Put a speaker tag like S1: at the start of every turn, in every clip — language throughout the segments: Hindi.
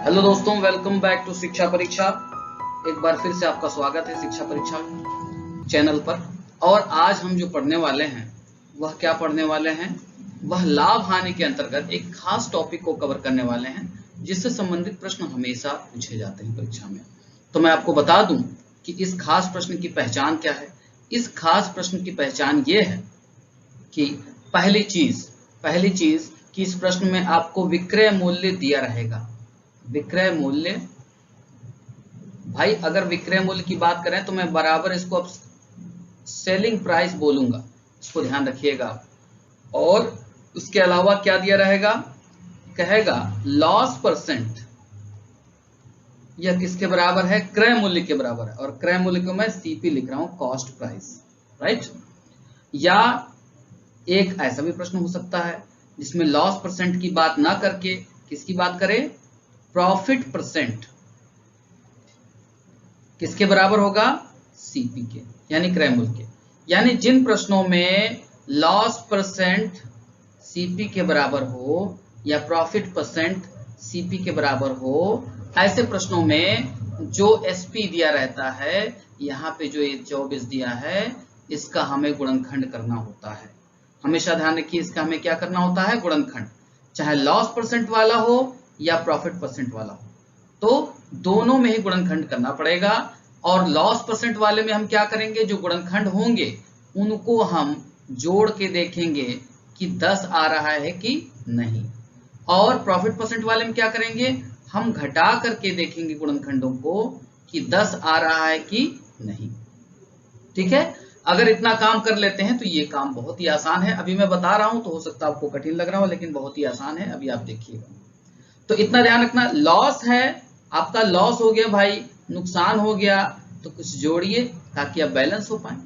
S1: हेलो दोस्तों, वेलकम बैक टू शिक्षा परीक्षा। एक बार फिर से आपका स्वागत है शिक्षा परीक्षा चैनल पर। और आज हम जो पढ़ने वाले हैं वह क्या पढ़ने वाले हैं, वह लाभ हानि के अंतर्गत एक खास टॉपिक को कवर करने वाले हैं जिससे संबंधित प्रश्न हमेशा पूछे जाते हैं परीक्षा में। तो मैं आपको बता दूं कि इस खास प्रश्न की पहचान क्या है। इस खास प्रश्न की पहचान ये है कि पहली चीज कि इस प्रश्न में आपको विक्रय मूल्य दिया रहेगा। विक्रय मूल्य, भाई अगर विक्रय मूल्य की बात करें तो मैं बराबर इसको अब सेलिंग प्राइस बोलूंगा, इसको ध्यान रखिएगा। और उसके अलावा क्या दिया रहेगा, कहेगा लॉस परसेंट, यह किसके बराबर है, क्रय मूल्य के बराबर है। और क्रय मूल्य को मैं सीपी लिख रहा हूं, कॉस्ट प्राइस, राइट। या एक ऐसा भी प्रश्न हो सकता है जिसमें लॉस परसेंट की बात ना करके किसकी बात करें, प्रॉफिट परसेंट, किसके बराबर होगा, सीपी के, यानी क्रय मूल्य के। यानी जिन प्रश्नों में लॉस परसेंट सीपी के बराबर हो या प्रॉफिट परसेंट सीपी के बराबर हो, ऐसे प्रश्नों में जो एसपी दिया रहता है, यहाँ पे जो ये 24 दिया है, इसका हमें गुणनखंड करना होता है। हमेशा ध्यान रखिए, इसका हमें क्या करना होता है, गुणनखंड। चाहे लॉस परसेंट वाला हो या प्रॉफिट परसेंट वाला हो, तो दोनों में ही गुणनखंड करना पड़ेगा। और लॉस परसेंट वाले में हम क्या करेंगे, जो गुणनखंड होंगे उनको हम जोड़ के देखेंगे कि 10 आ रहा है कि नहीं। और प्रॉफिट परसेंट वाले में क्या करेंगे, हम घटा करके देखेंगे गुणनखंडों को कि 10 आ रहा है कि नहीं। ठीक है, अगर इतना काम कर लेते हैं तो ये काम बहुत ही आसान है। अभी मैं बता रहा हूं तो हो सकता है आपको कठिन लग रहा हो, लेकिन बहुत ही आसान है, अभी आप देखिएगा। तो इतना ध्यान रखना, लॉस है आपका, लॉस हो गया भाई, नुकसान हो गया, तो कुछ जोड़िए ताकि आप बैलेंस हो पाए।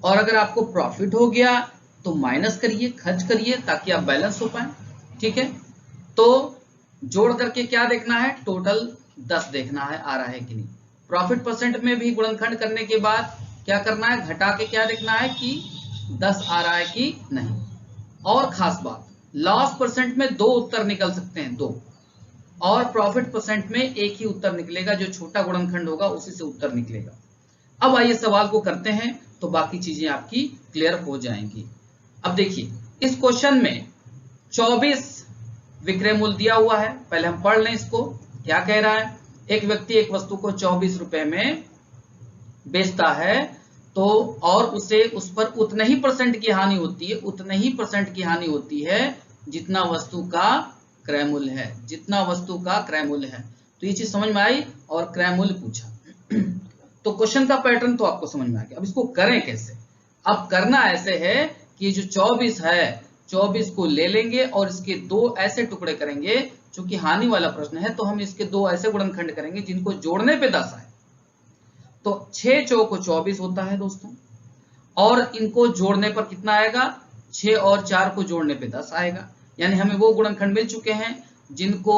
S1: और अगर आपको प्रॉफिट हो गया तो माइनस करिए, खर्च करिए ताकि आप बैलेंस हो पाए। ठीक है, तो जोड़ करके क्या देखना है, टोटल 10 देखना है आ रहा है कि नहीं। प्रॉफिट परसेंट में भी गुणनखंड करने के बाद क्या करना है, घटा के क्या देखना है कि 10 आ रहा है कि नहीं। और खास बात, लॉस परसेंट में 2 उत्तर निकल सकते हैं, 2, और प्रॉफिट परसेंट में एक ही उत्तर निकलेगा, जो छोटा गुणनखंड होगा उसी से उत्तर निकलेगा। अब आइए सवाल को करते हैं तो बाकी चीजें आपकी क्लियर हो जाएंगी। अब देखिए, इस क्वेश्चन में 24 विक्रय मूल्य दिया हुआ है। पहले हम पढ़ लें इसको, क्या कह रहा है। एक व्यक्ति एक वस्तु को 24 रुपए में बेचता है, तो और उसे उस पर उतने ही परसेंट की हानि होती है, उतने ही परसेंट की हानि होती है जितना वस्तु का क्रय मूल्य है, जितना वस्तु का क्रय मूल्य है। तो ये चीज समझ में आई, और क्रय मूल्य पूछा तो क्वेश्चन का पैटर्न तो आपको समझ में आ गया। अब इसको करें कैसे, अब करना ऐसे है कि जो 24 है, 24 को ले लेंगे और इसके 2 ऐसे टुकड़े करेंगे, चूंकि हानि वाला प्रश्न है तो हम इसके 2 ऐसे गुणनखंड करेंगे जिनको जोड़ने पे 10 आए। तो 6 चौको 24 होता है दोस्तों, और इनको जोड़ने पर कितना आएगा, 6 और 4 को जोड़ने पे 10 आएगा। यानी हमें वो गुणनखंड मिल चुके हैं जिनको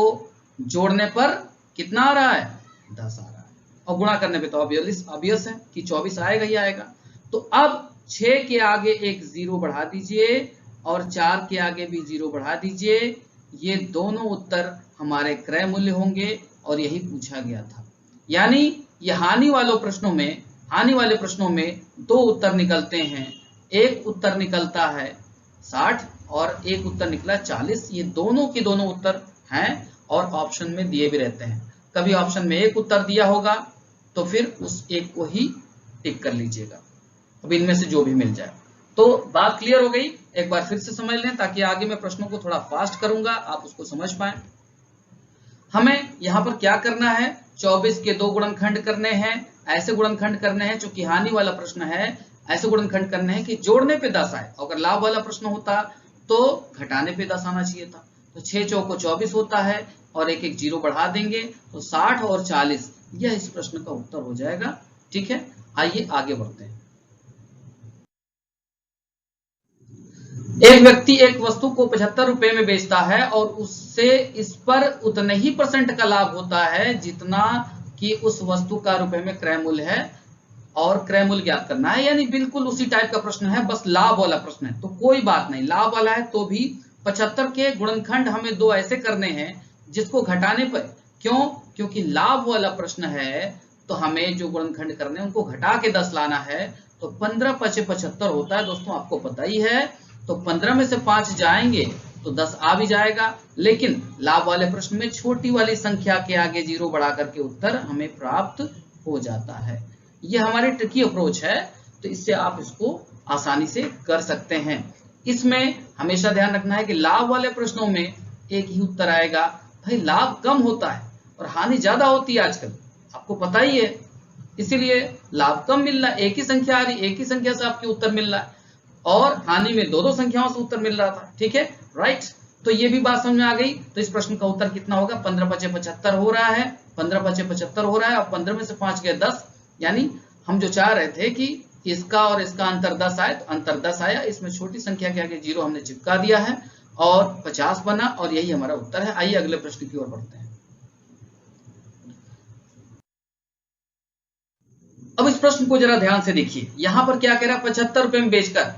S1: जोड़ने पर कितना आ रहा है, 10 आ रहा है। और गुणा करने पे तो ऑब्वियस है कि 24 आएगा ही आएगा। तो अब 6 के आगे एक 0 बढ़ा दीजिए और 4 के आगे भी 0 बढ़ा दीजिए। ये दोनों उत्तर हमारे क्रय मूल्य होंगे और यही पूछा गया था। यानी ये हानि वाले प्रश्नों में 2 उत्तर निकलते हैं। एक उत्तर निकलता है 60 और एक उत्तर निकला 40। ये दोनों के दोनों उत्तर हैं और ऑप्शन में दिए भी रहते हैं। कभी ऑप्शन में एक उत्तर दिया होगा तो फिर उस एक को ही टिक कर लीजिएगा, अब इनमें से जो भी मिल जाए। तो बात क्लियर हो गई, एक बार फिर से समझ लें ताकि आगे मैं प्रश्नों को थोड़ा फास्ट करूंगा, आप उसको समझ पाए। हमें यहाँ पर क्या करना है, 24 के 2 गुणनखंड करने हैं, ऐसे गुणनखंड करने हैं चूंकि हानि वाला प्रश्न है, ऐसे गुणनखंड करने हैं कि जोड़ने पे 10 आए। अगर लाभ वाला प्रश्न होता तो घटाने पे 10 आना चाहिए था। तो 6 चौको 24 होता है और एक एक 0 बढ़ा देंगे तो 60 और 40, यह इस प्रश्न का उत्तर हो जाएगा। ठीक है, आइए आगे बढ़ते हैं। एक व्यक्ति एक वस्तु को 75 रुपए में बेचता है और उससे इस पर उतने ही परसेंट का लाभ होता है जितना कि उस वस्तु का रुपए में क्रय मूल्य है, और क्रय मूल्य ज्ञात करना है। यानी बिल्कुल उसी टाइप का प्रश्न है, बस लाभ वाला प्रश्न है। तो कोई बात नहीं, लाभ वाला है तो भी 75 के गुणनखंड हमें 2 ऐसे करने हैं जिसको घटाने पर क्यों? क्योंकि लाभ वाला प्रश्न है तो हमें जो गुणनखंड करने हैं उनको घटा के 10 लाना है। तो 15 पचे 75 होता है दोस्तों, आपको पता ही है। तो 15 में से 5 जाएंगे तो 10 आ भी जाएगा, लेकिन लाभ वाले प्रश्न में छोटी वाली संख्या के आगे 0 बढ़ा करके उत्तर हमें प्राप्त हो जाता है। ये हमारी ट्रिकी अप्रोच है, तो इससे आप इसको आसानी से कर सकते हैं। इसमें हमेशा ध्यान रखना है कि लाभ वाले प्रश्नों में एक ही उत्तर आएगा। भाई लाभ कम होता है और हानि ज्यादा होती है आजकल, आपको पता ही है, इसीलिए लाभ कम मिल रहा है, एक ही संख्या आ रही, एक ही संख्या से आपके उत्तर मिल रहा है, और हानि में दो संख्याओं से उत्तर मिल रहा था। ठीक है, राइट। तो ये भी बात समझ में आ गई। तो इस प्रश्न का उत्तर कितना होगा? 15 पचे 75 हो रहा है, 15 पचे 75 हो रहा है, और 15 में से 5 गए 10, यानी हम जो चाह रहे थे कि इसका और इसका अंतर 10 आए, तो अंतर 10 आया। इसमें छोटी संख्या के आगे 0 हमने चिपका दिया है और 50 बना, और यही हमारा उत्तर है। आइए अगले प्रश्न की ओर बढ़ते हैं। अब इस प्रश्न को जरा ध्यान से देखिए, यहां पर क्या कह रहा है? 75 रुपए में बेचकर,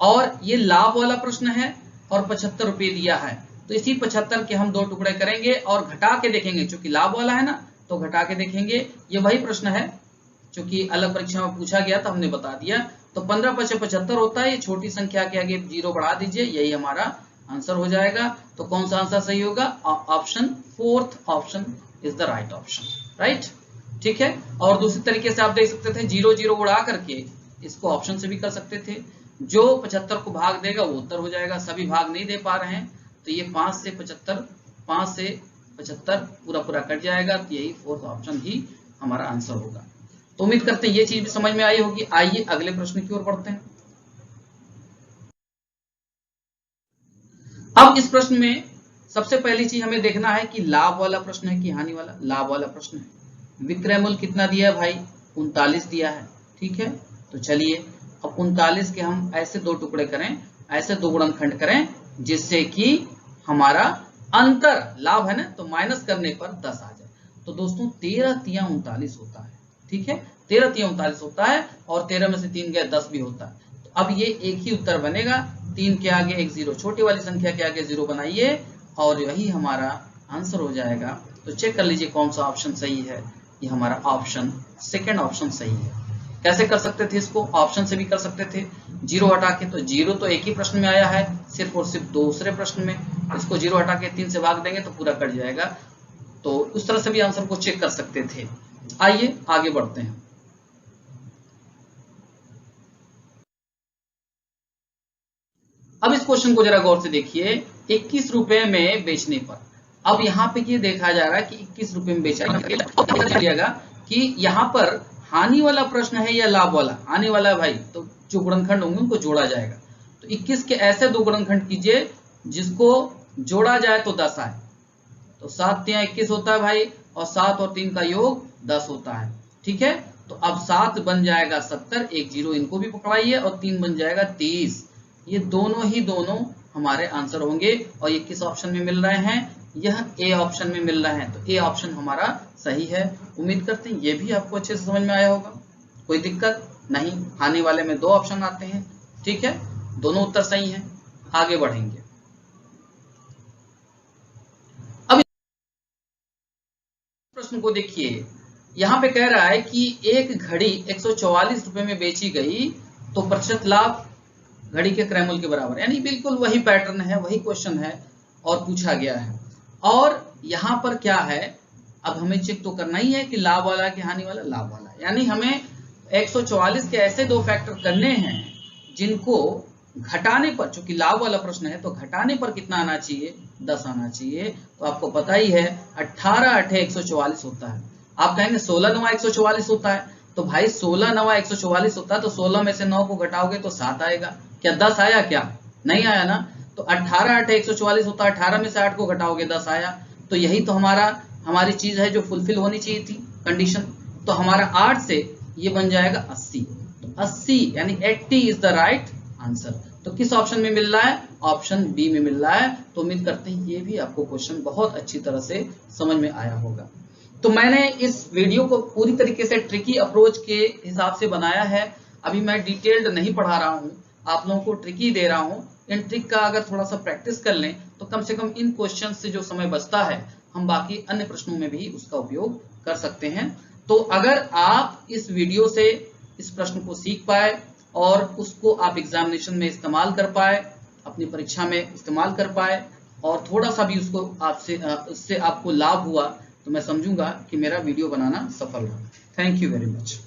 S1: और ये लाभ वाला प्रश्न है और 75 रुपए दिया है। तो इसी 75 के हम 2 टुकड़े करेंगे और घटा के देखेंगे, क्योंकि लाभ वाला है ना, तो घटा के देखेंगे। ये वही प्रश्न है क्योंकि अलग परीक्षा में पूछा गया था, हमने बता दिया। तो 15 पचे 75 होता है, ये छोटी संख्या के आगे 0 बढ़ा दीजिए, यही हमारा आंसर हो जाएगा। तो कौन सा आंसर सही होगा? Option 4th option is the right option, right. ठीक है, और दूसरी तरीके से आप देख सकते थे, 0 0 उड़ा करके इसको ऑप्शन से भी कर सकते थे। जो 75 को भाग देगा वो उत्तर हो जाएगा। सभी भाग नहीं दे पा रहे हैं, तो ये 5 से 75 पूरा पूरा कट जाएगा, तो यही 4th ऑप्शन ही हमारा आंसर होगा। तो उम्मीद करते हैं ये चीज भी समझ में आई होगी। आइए अगले प्रश्न की ओर बढ़ते हैं। अब इस प्रश्न में सबसे पहली चीज हमें देखना है कि लाभ वाला प्रश्न है कि हानि वाला। लाभ वाला प्रश्न है। विक्रय मूल्य कितना दिया है भाई? 39 दिया है। ठीक है, तो चलिए अब 39 के हम ऐसे 2 टुकड़े करें, ऐसे 2 गुणनखंड करें, जिससे कि हमारा अंतर लाभ है ना, तो माइनस करने पर 10 आ जाए। तो दोस्तों 13 तिया 39 होता है। ठीक है, 13 तिया 39 होता है, और 13 में से 3 गए 10 भी होता है। तो अब ये एक ही उत्तर बनेगा। 3 के आगे एक 0, छोटी वाली संख्या के आगे 0 बनाइए, और यही हमारा आंसर हो जाएगा। तो चेक कर लीजिए कौन सा ऑप्शन सही है। ये हमारा ऑप्शन 2nd ऑप्शन सही है। कैसे कर सकते थे इसको? ऑप्शन से भी कर सकते थे, 0 हटा के। तो 0 तो एक ही प्रश्न में आया है, सिर्फ और सिर्फ दूसरे प्रश्न में। इसको 0 हटा के 3 से भाग देंगे तो पूरा कट जाएगा। तो उस तरह से भी आंसर को चेक कर सकते थे। आइए आगे बढ़ते हैं। अब इस क्वेश्चन को जरा गौर से देखिए। 21 रुपए में बेचने पर, अब यहाँ पे ये देखा जा रहा है कि 21 रुपए में बेचा जाएगा कि यहाँ पर हानि वाला प्रश्न है या लाभ वाला? हानि वाला है भाई, तो जो गुणनखंड होंगे उनको जोड़ा जाएगा। तो 21 के ऐसे 2 गुणनखंड कीजिए जिसको जोड़ा जाए तो 10 आए। तो 7 तिया 21 होता है भाई, और 7 और 3 का योग 10 होता है। ठीक है, तो अब 7 बन जाएगा 70, एक 0 इनको भी पकड़ाइए, और 3 बन जाएगा 30। ये दोनों हमारे आंसर होंगे, और ये किस ऑप्शन में मिल रहे हैं? यह ए ऑप्शन में मिल रहे हैं। तो ए ऑप्शन हमारा सही है। उम्मीद करते हैं ये भी आपको अच्छे से समझ में आया होगा, कोई दिक्कत नहीं। हानि वाले में 2 ऑप्शन आते हैं। ठीक है, दोनों उत्तर सही हैं। आगे बढ़ेंगे। अब प्रश्न को देखिए, यहाँ पे कह रहा है कि एक घड़ी 144 रुपए में बेची गई, तो प्रतिशत लाभ घड़ी के क्रय मूल्य के बराबर, यानी बिल्कुल वही पैटर्न है, वही क्वेश्चन है और पूछा गया है। और यहाँ पर क्या है, अब हमें चेक तो करना ही है कि लाभ वाला कि हानि वाला? लाभ वाला, यानी हमें 144 के ऐसे 2 फैक्टर करने हैं जिनको घटाने पर, चूंकि लाभ वाला प्रश्न है तो घटाने पर कितना आना चाहिए? 10 आना चाहिए। तो आपको पता ही है 18 8 144 होता है। आप कहेंगे 16 9 144 होता है, तो भाई 16 9 144 होता है, तो 16 में से 9 को घटाओगे तो 7 आएगा। क्या 10 आया? क्या नहीं आया ना। तो 18 8 144 होता है, 18 में से 8 को घटाओगे 10 आया। तो यही तो हमारी चीज है जो फुलफिल होनी चाहिए थी कंडीशन। तो हमारा 8 से ये बन जाएगा 80। तो 80 यानी 80 इज द राइट आंसर। तो किस ऑप्शन में मिल रहा है? ऑप्शन बी में मिल रहा है। तो उम्मीद करते हैं ये भी आपको क्वेश्चन बहुत अच्छी तरह से समझ में आया होगा। तो मैंने इस वीडियो को पूरी तरीके से ट्रिकी अप्रोच के हिसाब से बनाया है। अभी मैं डिटेल्ड नहीं पढ़ा रहा हूँ, आप लोगों को ट्रिकी दे रहा हूँ। इन ट्रिक का अगर थोड़ा सा प्रैक्टिस कर लें तो कम से कम इन क्वेश्चन से जो समय बचता है हम बाकी अन्य प्रश्नों में भी उसका उपयोग कर सकते हैं। तो अगर आप इस वीडियो से इस प्रश्न को सीख पाए और उसको आप एग्जामिनेशन में इस्तेमाल कर पाए, अपनी परीक्षा में इस्तेमाल कर पाए और थोड़ा सा भी उसको उससे आपको लाभ हुआ, तो मैं समझूंगा कि मेरा वीडियो बनाना सफल रहा। Thank you very much.